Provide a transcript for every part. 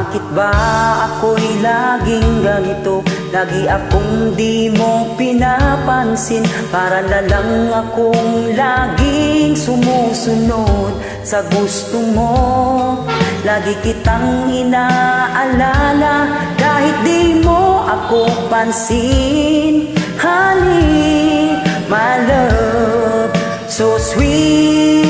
Bakit ba ako'y laging ganito? Lagi akong di mo pinapansin. Para na lang akong laging sumusunod sa gusto mo. Lagi kitang inaalala kahit di mo ako pansin. Honey, my love, so sweet.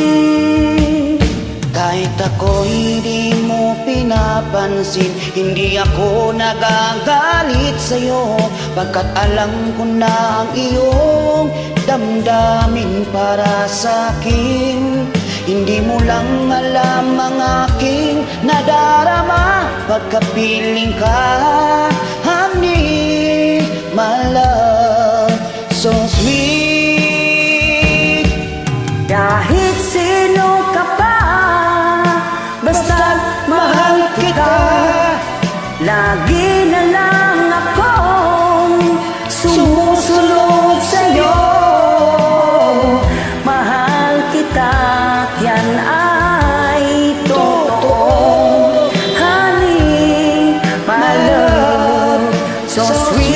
Kahit ako'y di mo pinapansin, hindi ako nagagalit sa'yo, pagkat alam ko na ang iyong damdamin para sa'kin. Hindi mo lang alam ang aking nadarama pagkapiling ka. Honey, my love, so sweet. Kahit sino ka pa, basta't mahal kita. Lagi na lang akong sumusunod sa'yo. Mahal kita, yan ay totoo. Honey, my love, so sweet.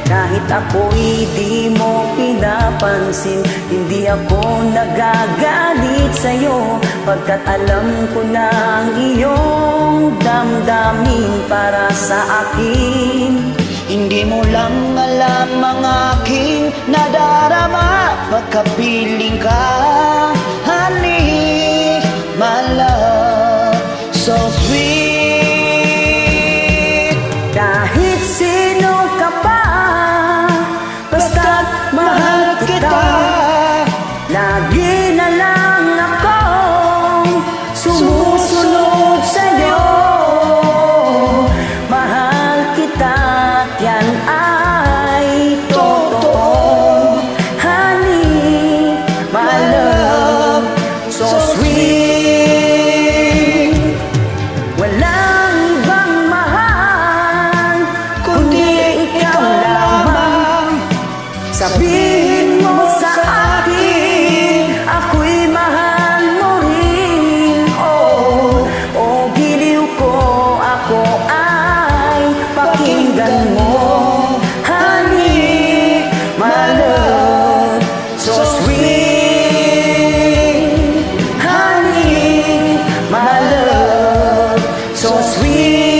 Kahit ako'y di mo pinapansin, hindi ako nagagalit sa'yo, pagkat alam ko na ang iyong damdamin para sa akin. Hindi mo lang alam ang aking nadarama pagkapiling ka. Honey, my love, so sweet. Kahit sino ka pa, basta't mahal kita. Lagi na lang akong sumusunod sa'yo. Mahal kita, yan ay totoo. Honey, my love, so sweet. Walang ibang mahal kundi ikaw lamang. Sabihin mo sa akin, ako'y mahal mo rin. Oh, oh, giliw ko, ako ay pakinggan mo. Honey, my love, so sweet. Honey, my love, so sweet.